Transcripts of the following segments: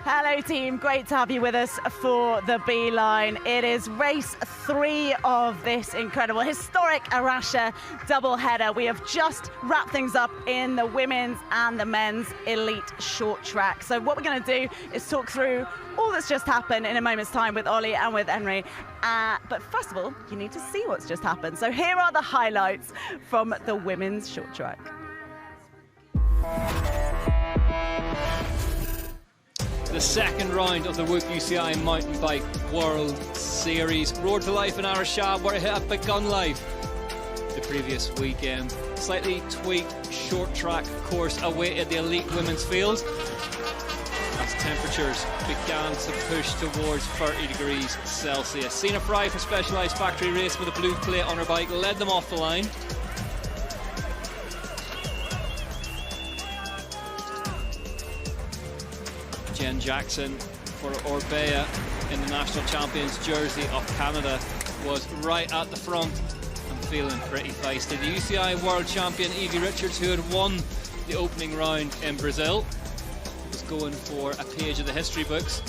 Hello team, great to have you with us for the B-Line. It is race 3 of this incredible, historic Araxa doubleheader. We have just wrapped things up in the women's and the men's elite short track. So what we're going to do is talk through all that's just happened in a moment's time with Ollie and with Henry. But first of all, you need to see what's just happened. So here are the highlights from the women's short track. The second round of the WOOC UCI Mountain Bike World Series. Roared to life in Araxá, where it had begun life the previous weekend. Slightly tweaked short track course awaited the elite women's field as temperatures began to push towards 30 degrees Celsius. Sina Fry for Specialized Factory Race with a blue plate on her bike led them off the line. Jen Jackson for Orbea in the National Champions jersey of Canada was right at the front and feeling pretty feisty. The UCI World Champion Evie Richards, who had won the opening round in Brazil, was going for a page of the history books.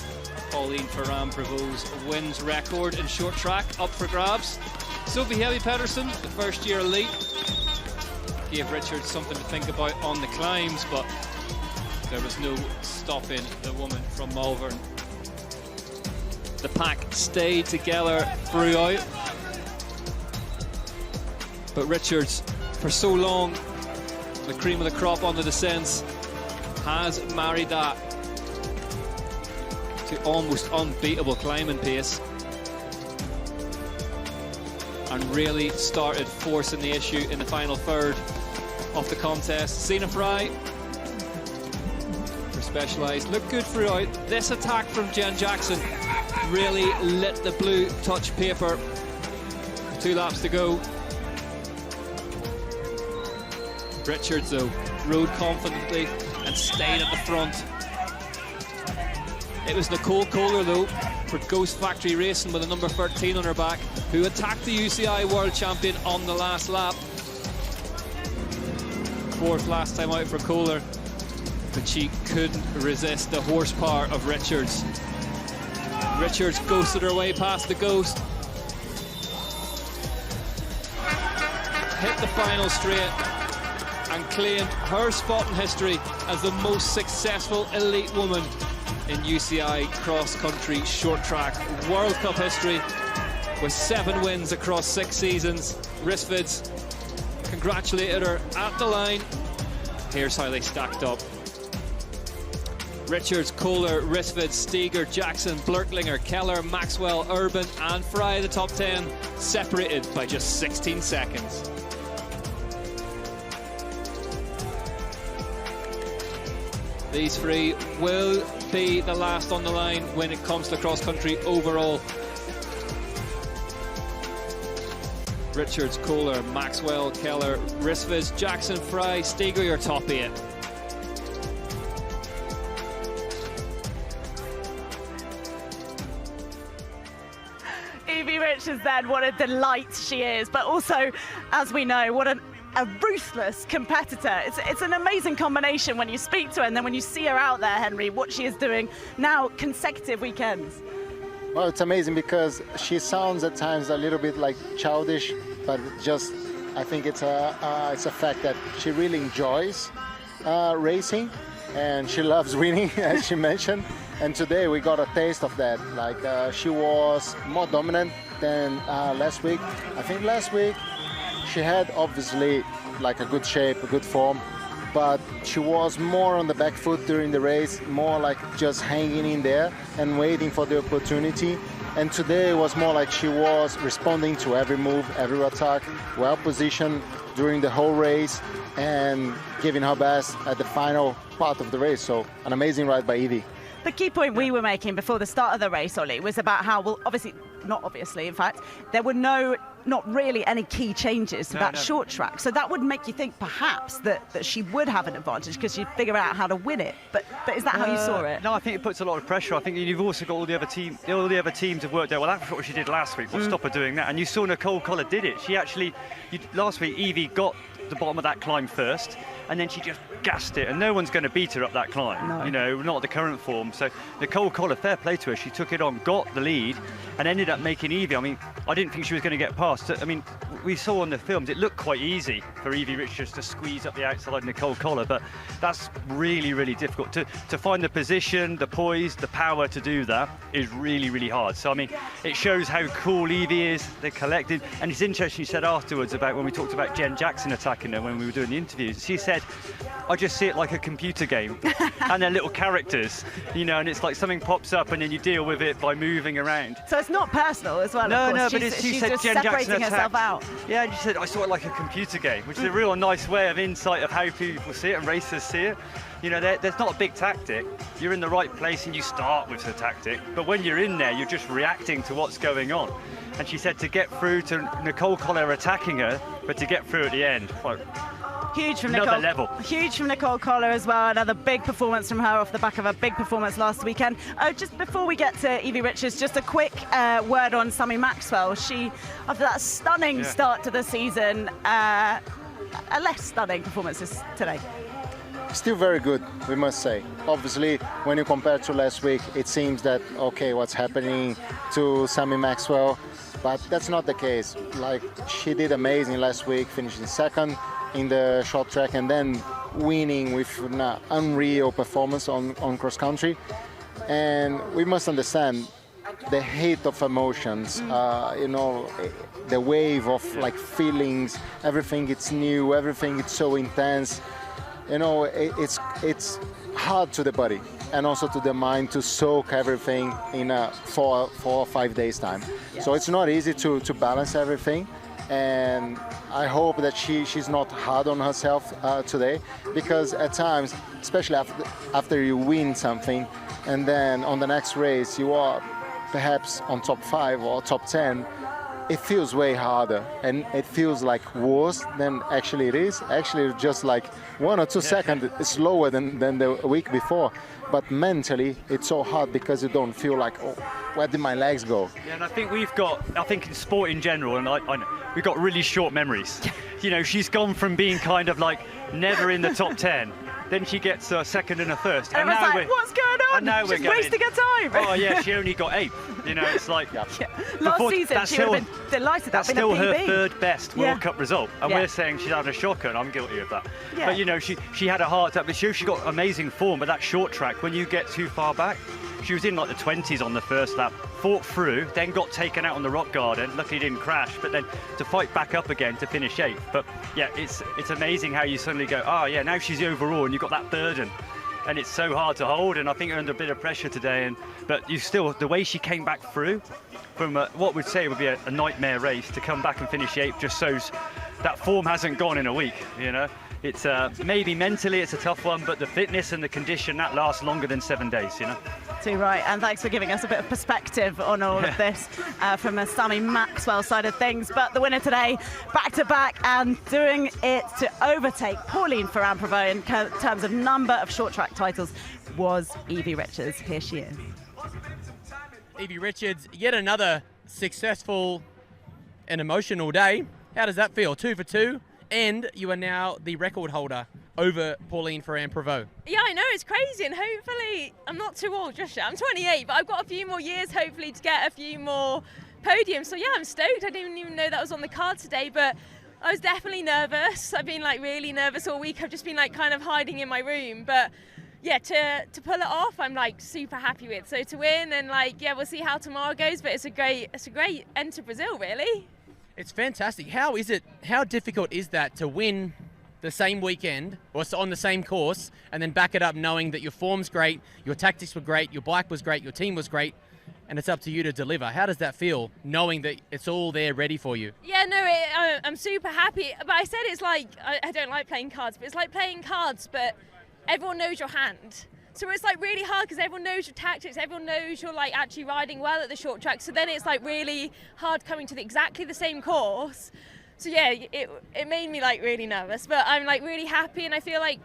Pauline Ferrand-Prévost's wins record in short track up for grabs. Sophie Heavy-Pedersen, the first-year elite, gave Richards something to think about on the climbs, but there was no stopping the woman from Malvern. The pack stayed together throughout, but Richards, for so long, the cream of the crop on the descents, has married that to almost unbeatable climbing pace and really started forcing the issue in the final third of the contest. Sina Fry for Specialized looked good throughout. This attack from Jen Jackson really lit the blue touch paper. 2 laps to go. Richards though rode confidently and stayed at the front. It was Nicole Kohler though for Ghost Factory Racing with a number 13 on her back, who attacked the UCI World Champion on the last lap. 4th last time out for Kohler, but she couldn't resist the horsepower of Richards. Richards ghosted her way past the Ghost, hit the final straight and claimed her spot in history as the most successful elite woman in UCI cross-country short track World Cup history, with 7 wins across 6 seasons. Risvids congratulated her at the line. Here's how they stacked up. Richards, Kohler, Risvids, Steger, Jackson, Blurtlinger, Keller, Maxwell, Urban and Fry, the top 10, separated by just 16 seconds. These 3 will be the last on the line when it comes to cross-country overall. Richards, Kohler, Maxwell, Keller, Risvids, Jackson, Fry, Steger, your top 8. Evie Richards then, what a delight she is, but also, as we know, what a ruthless competitor. It's an amazing combination when you speak to her and then when you see her out there, Henry, what she is doing now consecutive weekends. Well, it's amazing because she sounds at times a little bit like childish, but just I think it's a fact that she really enjoys racing and she loves winning, as she mentioned. And today we got a taste of that. Like she was more dominant than last week. I think last week she had obviously like a good shape, a good form, but she was more on the back foot during the race, more like just hanging in there and waiting for the opportunity. And today was more like she was responding to every move, every attack, well positioned during the whole race and giving her best at the final part of the race. So an amazing ride by Evie. The key point we were making before the start of the race, Ollie, was about how, well, not obviously, in fact, there were not really any key changes to that short track. So that would make you think perhaps that she would have an advantage because she'd figure out how to win it. But is that how you saw it? No, I think it puts a lot of pressure. I think you've also got all the other teams have worked out, well, that's what she did last week. We'll stop her doing that. And you saw Nicole Kohler did it. She actually, last week, Evie got the bottom of that climb first, and then she just gassed it, and no one's going to beat her up that climb. No. You know, not the current form. So Nicole Collar, fair play to her. She took it on, got the lead, and ended up making Evie. I mean, I didn't think she was going to get past. I mean, we saw on the films it looked quite easy for Evie Richards to squeeze up the outside of Nicole Collar, but that's really, really difficult to find the position, the poise, the power to do that is really, really hard. So I mean, it shows how cool Evie is. They're collected, and it's interesting. She said afterwards about when we talked about Jen Jackson attacking her when we were doing the interviews. She said, "I just see it like a computer game, and they're little characters, you know, and it's like something pops up, and then you deal with it by moving around." So it's not personal as well. No, of course. no, but she she's said just Jen Jackson separating herself out. Yeah, and she said, "I saw it like a computer game," which is a real nice way of insight of how people see it and racers see it. You know, there's not a big tactic. You're in the right place and you start with the tactic, but when you're in there, you're just reacting to what's going on. And she said to get through to Nicole Collar attacking her, but to get through at the end, well, Huge from another Nicole. level. Huge from Nicole Collar as well. Another big performance from her off the back of a big performance last weekend. Oh, just before we get to Evie Richards, just a quick word on Sammy Maxwell. She, after that stunning start to the season, a less stunning performance today. Still very good, we must say. Obviously, when you compare to last week, it seems that, okay, what's happening to Sammy Maxwell? But that's not the case. Like, she did amazing last week, finishing second in the short track and then winning with an unreal performance on cross country. And we must understand the heat of emotions, you know, the wave of like feelings, everything it's new, everything it's so intense. You know, it's hard to the body and also to the mind to soak everything in 4 or 5 days time. Yes. So it's not easy to balance everything. And I hope that she's not hard on herself today, because at times, especially after you win something, and then on the next race you are perhaps on top 5 or top 10, it feels way harder and it feels like worse than actually it is. Actually, it's just like 1 or 2 seconds slower than the week before. But mentally, it's so hard because you don't feel like, oh, where did my legs go? Yeah, and I think in sport in general, and I know, we've got really short memories. You know, she's gone from being kind of like never in the top 10, then she gets a second and a first. And now like, what's going on? And now She's wasting her time. Oh yeah, she only got 8th. You know, it's like Last season, she would have been delighted. That's still her third best World Cup result, and we're saying she's had a shocker, and I'm guilty of that. Yeah. But you know, she had a heart up. But she got amazing form. But that short track, when you get too far back, she was in like the 20s on the first lap, fought through, then got taken out on the rock garden. Luckily didn't crash, but then to fight back up again to finish 8th. But yeah, it's amazing how you suddenly go, oh yeah, now she's overall, and you've got that burden. And it's so hard to hold, and I think you're under a bit of pressure today. But you still, the way she came back through from what we'd say would be a nightmare race, to come back and finish 8th just shows that form hasn't gone in a week. You know, it's maybe mentally it's a tough one, but the fitness and the condition, that lasts longer than 7 days. You know. Too right, and thanks for giving us a bit of perspective on all of this from the Sammy Maxwell side of things. But the winner today, back to back, and doing it to overtake Pauline Ferrand-Prévot in terms of number of short track titles, was Evie Richards. Here she is. Evie Richards, yet another successful and emotional day. How does that feel? 2 for 2, and you are now the record holder over Pauline Ferrand-Prévot. Yeah, I know, it's crazy, and hopefully, I'm not too old just yet, I'm 28, but I've got a few more years hopefully to get a few more podiums. So yeah, I'm stoked. I didn't even know that was on the card today, but I was definitely nervous. I've been like really nervous all week. I've just been like kind of hiding in my room, but yeah, to pull it off, I'm like super happy with. So to win, and like, yeah, we'll see how tomorrow goes, but it's a great end to Brazil, really. It's fantastic. How difficult is that to win the same weekend or on the same course and then back it up knowing that your form's great, your tactics were great, your bike was great, your team was great, and it's up to you to deliver? How does that feel, knowing that it's all there ready for you? Yeah, no, I'm super happy. But I said it's like, I don't like playing cards, but it's like playing cards, but everyone knows your hand. So it's like really hard because everyone knows your tactics, everyone knows you're like actually riding well at the short track. So then it's like really hard coming to exactly the same course. So yeah, it made me like really nervous, but I'm like really happy, and I feel like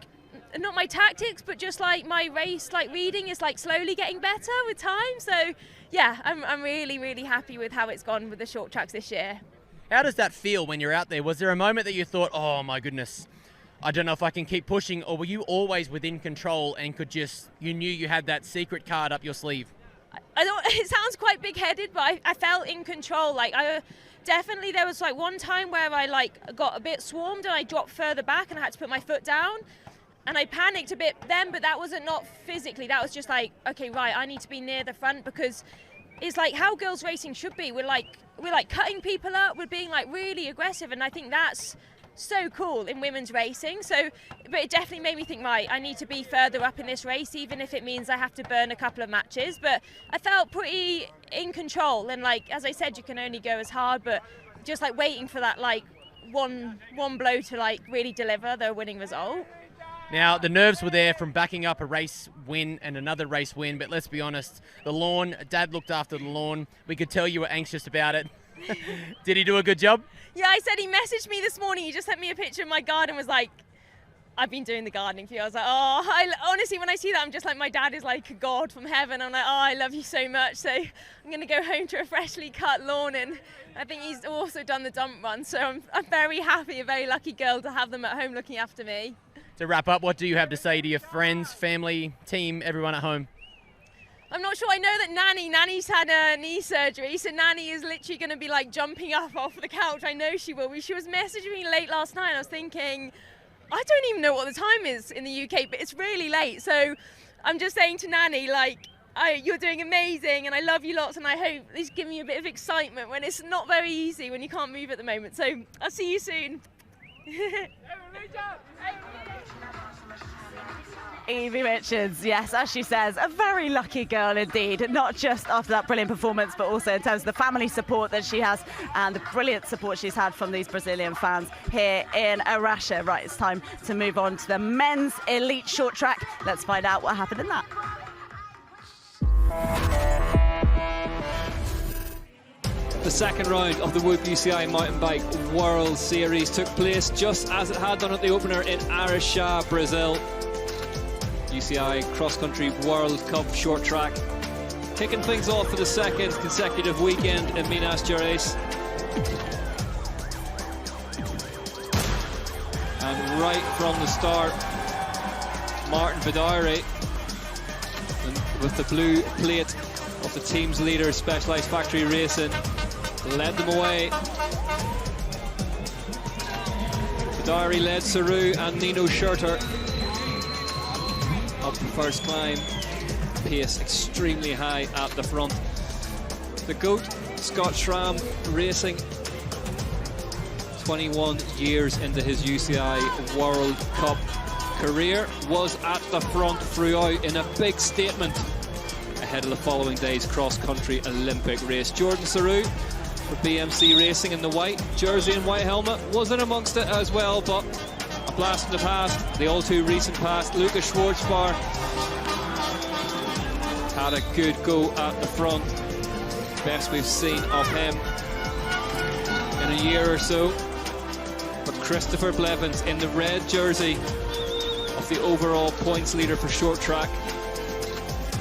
not my tactics, but just like my race like reading is like slowly getting better with time. So yeah, I'm really, really happy with how it's gone with the short tracks this year. How does that feel when you're out there? Was there a moment that you thought, oh my goodness, I don't know if I can keep pushing, or were you always within control and you knew you had that secret card up your sleeve? It sounds quite big-headed, but I felt in control. Like, definitely there was like one time where I like got a bit swarmed and I dropped further back and I had to put my foot down. And I panicked a bit then, but that wasn't not physically. That was just like, okay, right, I need to be near the front, because it's like how girls racing should be. We're like cutting people up. We're being like really aggressive, and I think that's so cool in women's racing. So, but it definitely made me think, right, I need to be further up in this race, even if it means I have to burn a couple of matches. But I felt pretty in control, and like as I said, you can only go as hard, but just like waiting for that like one blow to like really deliver the winning result. Now, the nerves were there from backing up a race win and another race win, but let's be honest, the lawn, Dad looked after the lawn. We could tell you were anxious about it. Did he do a good job? Yeah, I said he messaged me this morning. He just sent me a picture of my garden, was like, I've been doing the gardening for you. I was like, honestly, when I see that, I'm just like, my dad is like a god from heaven. I'm like, I love you so much. So I'm going to go home to a freshly cut lawn, and I think he's also done the dump run. So I'm very happy, a very lucky girl to have them at home looking after me. To wrap up, what do you have to say to your friends, family, team, everyone at home? I'm not sure. I know that Nanny's had a knee surgery, so Nanny is literally going to be like jumping up off the couch. I know she will. She was messaging me late last night, and I was thinking, I don't even know what the time is in the UK, but it's really late. So I'm just saying to Nanny, like, you're doing amazing, and I love you lots, and I hope this gives me a bit of excitement when it's not very easy, when you can't move at the moment. So I'll see you soon. Evie Richards, yes, as she says, a very lucky girl indeed, not just after that brilliant performance, but also in terms of the family support that she has and the brilliant support she's had from these Brazilian fans here in Araxa. Right, it's time to move on to the men's elite short track. Let's find out what happened in that. The second round of the Whoop UCI Mountain Bike World Series took place just as it had done at the opener in Araxá, Brazil. UCI Cross Country World Cup short track, kicking things off for the second consecutive weekend in Minas Gerais. And right from the start, Martin Vidari, with the blue plate of the team's leader, Specialized Factory Racing, led them away. Vidari led Saru and Nino Schurter up the first climb, pace extremely high at the front. The GOAT, Scott Schramm Racing, 21 years into his UCI World Cup career, was at the front throughout in a big statement ahead of the following day's cross-country Olympic race. Jordan Saru for BMC Racing in the white jersey and white helmet was in amongst it as well, but a blast from the past, the all too recent past. Lucas Schwarzbauer had a good go at the front, best we've seen of him in a year or so. But Christopher Blevins in the red jersey of the overall points leader for short track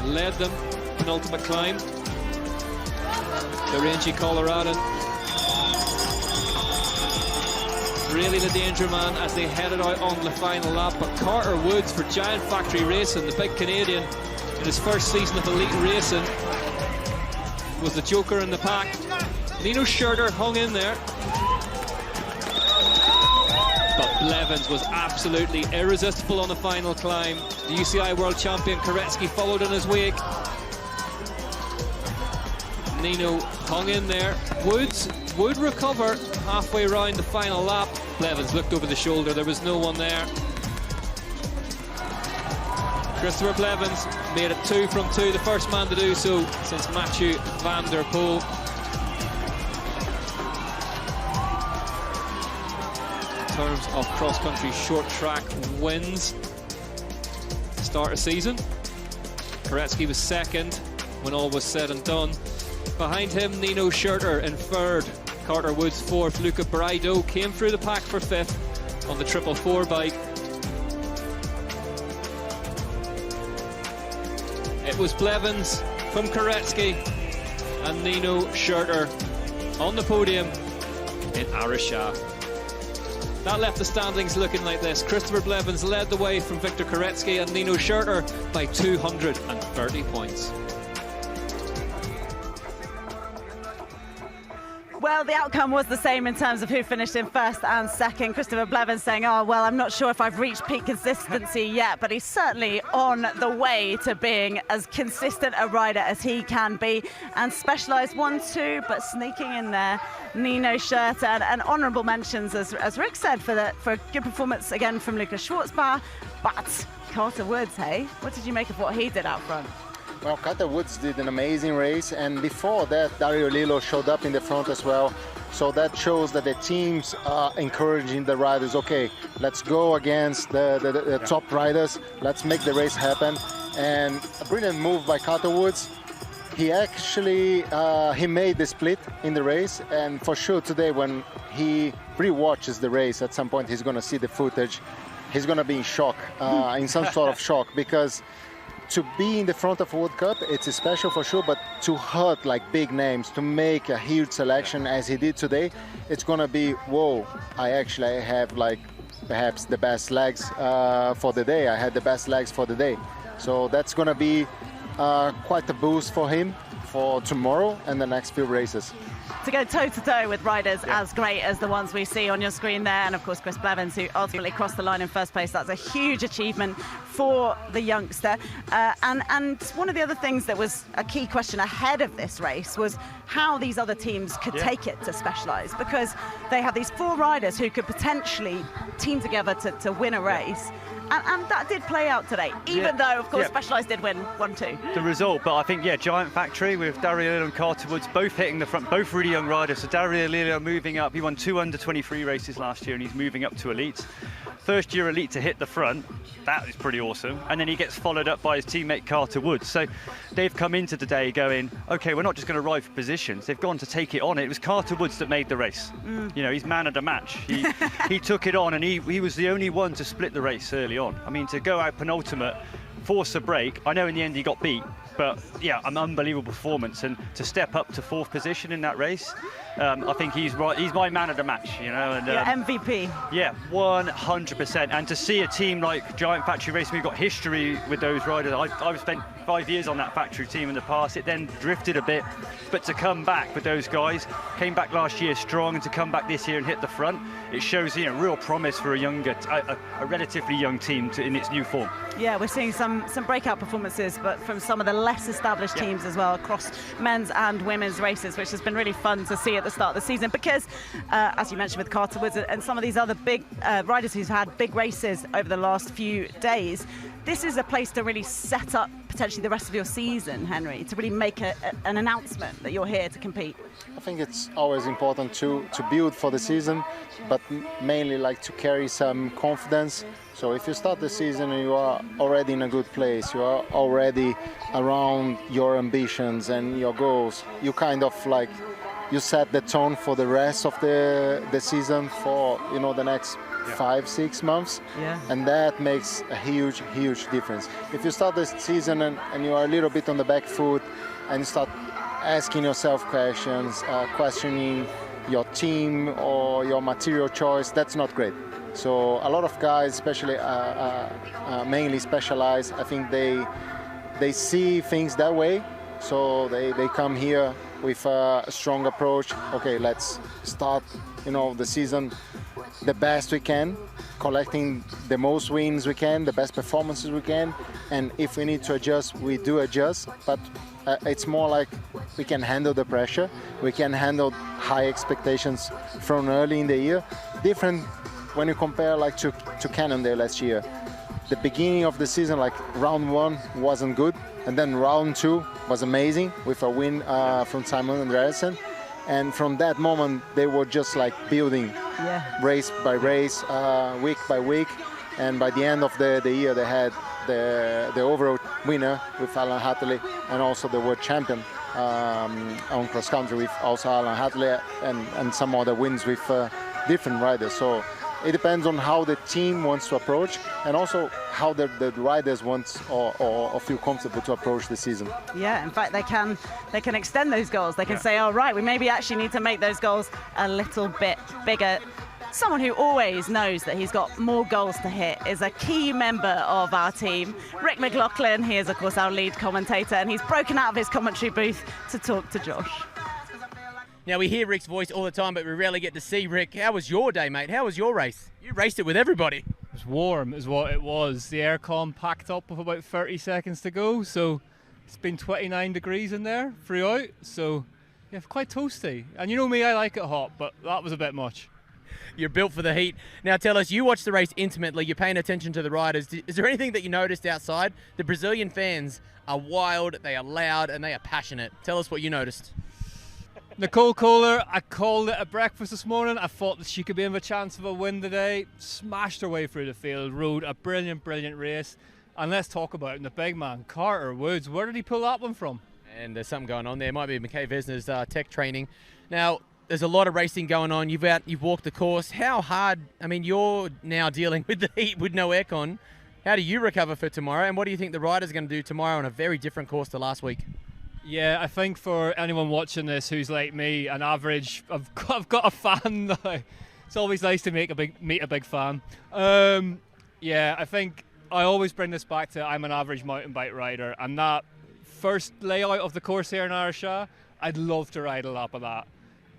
led them penultimate climb. The rangy Coloradan, really the danger man as they headed out on the final lap. But Carter Woods for Giant Factory Racing, the big Canadian, in his first season of elite racing, was the joker in the pack. Nino Schurter hung in there, but Blevins was absolutely irresistible on the final climb. The UCI World Champion Koretsky followed in his wake. Nino hung in there. Woods would recover halfway around the final lap. Blevins looked over the shoulder, there was no one there. Christopher Blevins made it 2 from 2, the first man to do so since Mathieu van der Poel. In terms of cross-country short track wins, start of season, Koretsky was second when all was said and done. Behind him, Nino Schurter in third, Carter Woods fourth. Luca Braido came through the pack for fifth on the 4x4 bike. It was Blevins from Koretsky and Nino Schurter on the podium in Araxá. That left the standings looking like this. Christopher Blevins led the way from Victor Koretsky and Nino Schurter by 230 points. Well, the outcome was the same in terms of who finished in first and second. Christopher Blevins saying, oh, well, I'm not sure if I've reached peak consistency yet, but he's certainly on the way to being as consistent a rider as he can be. And Specialized 1-2, but sneaking in there, Nino Schurter. And honourable mentions, as Rick said, for a good performance again from Lucas Schwarzbach. But Carter Woods, hey, what did you make of what he did out front? Well, Carter Woods did an amazing race, and before that, Dario Lillo showed up in the front as well. So that shows that the teams are encouraging the riders. Okay, let's go against the top riders. Let's make the race happen. And a brilliant move by Carter Woods. He actually he made the split in the race, and for sure today when he re-watches the race, at some point he's going to see the footage. He's going to be in shock, in some sort of shock, because to be in the front of World Cup, it's special for sure, but to hurt like big names, to make a huge selection as he did today, it's gonna be, whoa, I actually have like perhaps the best legs for the day. I had the best legs for the day. So that's gonna be quite a boost for him for tomorrow and the next few races. To go toe-to-toe with riders as great as the ones we see on your screen there, and of course Chris Blevins, who ultimately crossed the line in first place. That's a huge achievement for the youngster. And one of the other things that was a key question ahead of this race was how these other teams could take it to Specialized, because they have these 4 riders who could potentially team together to win a race. And that did play out today, even though, of course, Specialized did win 1-2. The result, but I think, Giant Factory with Dario Lillo and Carter Woods both hitting the front, both really young riders. So Dario Lillo moving up, he won 2 under-23 races last year, and he's moving up to elites. First year elite to hit the front, that is pretty awesome. And then he gets followed up by his teammate Carter Woods. So they've come into today going, okay, we're not just going to ride for positions. They've gone to take it on. It was Carter Woods that made the race. You know, he's man of the match. He took it on, and he was the only one to split the race early on. I mean, to go out penultimate, force a break. I know in the end he got beat, but yeah, an unbelievable performance. And to step up to 4th position in that race, I think he's right. He's my man of the match, you know. And MVP. Yeah, 100%. And to see a team like Giant Factory Racing, we've got history with those riders. I've spent 5 years on that factory team in the past. It then drifted a bit, but to come back with those guys, came back last year strong, and to come back this year and hit the front, it shows, you know, real promise for a relatively young team in its new form. Yeah, we're seeing some breakout performances, but from some of the less established teams as well, across men's and women's races, which has been really fun to see at the start of the season, because as you mentioned with Carter Woods and some of these other big riders who've had big races over the last few days, this is a place to really set up potentially the rest of your season, Henry, to really make an announcement that you're here to compete. I think it's always important to build for the season, but mainly like to carry some confidence. So if you start the season and you are already in a good place, you are already around your ambitions and your goals, you kind of like, you set the tone for the rest of the season for, you know, the next 5-6 months, and that makes a huge difference. If you start the season and you are a little bit on the back foot and you start asking yourself questions, questioning your team or your material choice, that's not great. So a lot of guys, especially mainly Specialized, I think they see things that way, so they come here with a strong approach. Okay, let's start, you know, the season the best we can, collecting the most wins we can, the best performances we can, and if we need to adjust, we do adjust, but it's more like we can handle the pressure, we can handle high expectations from early in the year. Different when you compare like to Cannondale last year. The beginning of the season, like round 1 wasn't good, and then round 2 was amazing with a win from Simon Andreasen. And from that moment, they were just like building race by race, week by week. And by the end of the year, they had the overall winner with Alan Hatley, and also the world champion on cross country with also Alan Hatley, and some other wins with different riders. So it depends on how the team wants to approach, and also how the riders want or feel comfortable to approach the season. Yeah, in fact, they can extend those goals. They can say, all right, we maybe actually need to make those goals a little bit bigger. someone who always knows that he's got more goals to hit is a key member of our team, Rick McLaughlin. He is, of course, our lead commentator, and he's broken out of his commentary booth to talk to Josh. Now, we hear Rick's voice all the time, but we rarely get to see Rick. How was your day, mate? How was your race? You raced it with everybody. It was warm is what it was. The aircon packed up with about 30 seconds to go, so it's been 29 degrees in there throughout, so yeah, quite toasty. And you know me, I like it hot, but that was a bit much. You're built for the heat. Now tell us, you watched the race intimately, you're paying attention to the riders. Is there anything that you noticed outside? The Brazilian fans are wild, they are loud, and they are passionate. Tell us what you noticed. Nicole Kohler, I called it at breakfast this morning. I thought that she could be in a chance of a win today. Smashed her way through the field, rode a brilliant, brilliant race. And let's talk about him, the big man, Carter Woods. Where did he pull that one from? And there's something going on there. Might be McKay Vesner's tech training. Now, there's a lot of racing going on. You've walked the course. How hard, I mean, you're now dealing with the heat with no aircon. How do you recover for tomorrow? And what do you think the riders are going to do tomorrow on a very different course to last week? Yeah, I think for anyone watching this who's like me, an average, I've got a fan now. It's always nice to meet a big fan. Yeah, I think I always bring this back to I'm an average mountain bike rider, and that first layout of the course here in Araxá, I'd love to ride a lap of that.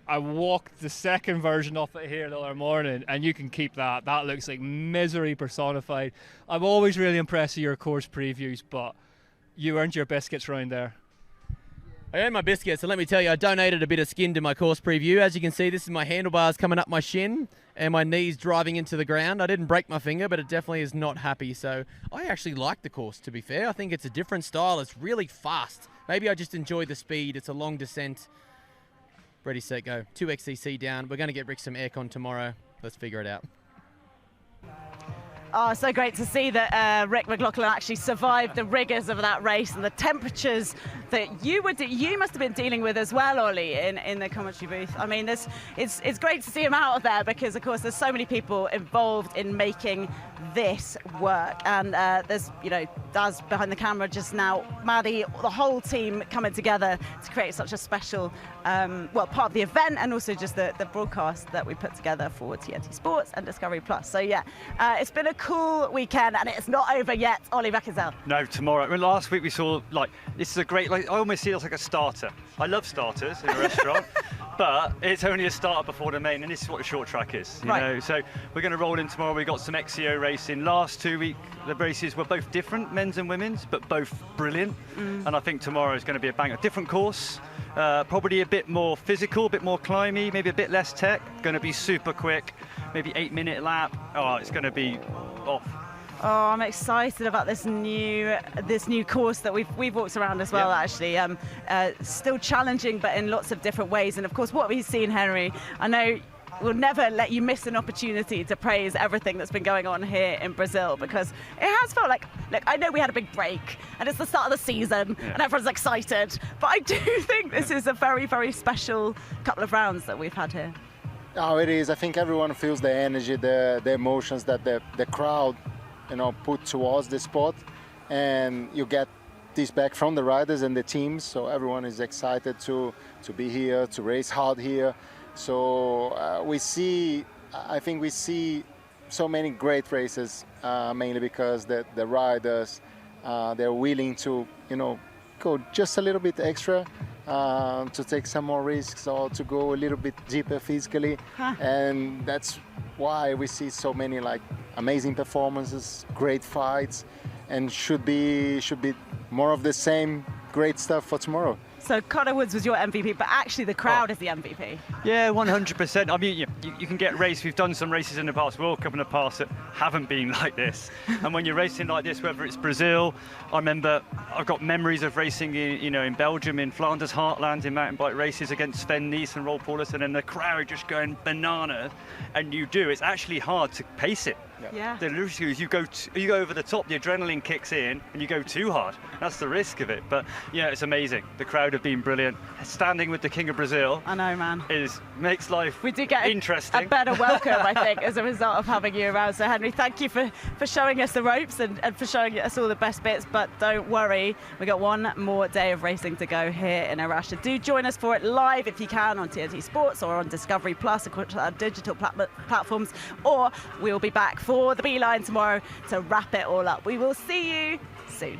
I walked the second version of it here the other morning, and you can keep that. That looks like misery personified. I'm always really impressed with your course previews, but you earned your biscuits round there. I earned my biscuits, so let me tell you, I donated a bit of skin to my course preview. As you can see, this is my handlebars coming up my shin and my knees driving into the ground. I didn't break my finger, but it definitely is not happy. So I actually like the course, to be fair. I think it's a different style. It's really fast. Maybe I just enjoy the speed. It's a long descent. Ready, set, go. 2 XCC down. We're going to get Rick some aircon tomorrow. Let's figure it out. Oh, so great to see that Rick McLaughlin actually survived the rigours of that race and the temperatures that you must have been dealing with as well, Ollie, in the commentary booth. I mean, it's great to see him out of there because, of course, there's so many people involved in making this work. And there's, Daz behind the camera just now, Maddie, the whole team coming together to create such a special, part of the event and also just the broadcast that we put together for TNT Sports and Discovery Plus. So, yeah, it's been a cool weekend and it's not over yet. Ollie Beckingsale. No, tomorrow. I mean, last week we saw, this is a great, I almost see it as like a starter. I love starters in a restaurant, but it's only a starter before the main, and this is what a short track is, you know. So we're going to roll in tomorrow. We got some XCO racing. Last 2 weeks, the races were both different, men's and women's, but both brilliant. And I think tomorrow is going to be a banger. Different course, probably a bit more physical, a bit more climby, maybe a bit less tech. Going to be super quick, maybe 8-minute lap. Oh, it's going to be off. Oh, I'm excited about this new course that we've walked around as well. Actually, still challenging, but in lots of different ways. And of course, what we've seen, Henry, I know we'll never let you miss an opportunity to praise everything that's been going on here in Brazil, because it has felt like, look, I know we had a big break and it's the start of the season and everyone's excited, but I do think this is a very, very special couple of rounds that we've had here. Oh, it is. I think everyone feels the energy, the emotions that the crowd put towards the sport, and you get this back from the riders and the teams, so everyone is excited to be here, to race hard here. So I think we see so many great races, mainly because the riders, they're willing to go just a little bit extra, to take some more risks or to go a little bit deeper physically. And that's why we see so many amazing performances, great fights, and should be more of the same great stuff for tomorrow. So Carter Woods was your MVP, but actually the crowd is the MVP. Yeah, 100%. I mean, you can get raced. We've done some races in the past, World Cup in the past, that haven't been like this. And when you're racing like this, whether it's Brazil, I remember I've got memories of racing in Belgium, in Flanders Heartland, in mountain bike races against Sven Nys and Roel Paulus, and the crowd just going bananas. And it's actually hard to pace it. Yeah. The risk is you go over the top, the adrenaline kicks in, and you go too hard. That's the risk of it. But yeah, it's amazing. The crowd have been brilliant. Standing with the King of Brazil, I know, man, makes life we do get interesting. interesting. a better welcome, I think, as a result of having you around. So, Henry, thank you for showing us the ropes and for showing us all the best bits. But don't worry, we got one more day of racing to go here in Araxa. Do join us for it live if you can on TNT Sports or on Discovery Plus, across our digital platforms, or we'll be back for the Beeline tomorrow to wrap it all up. We will see you soon.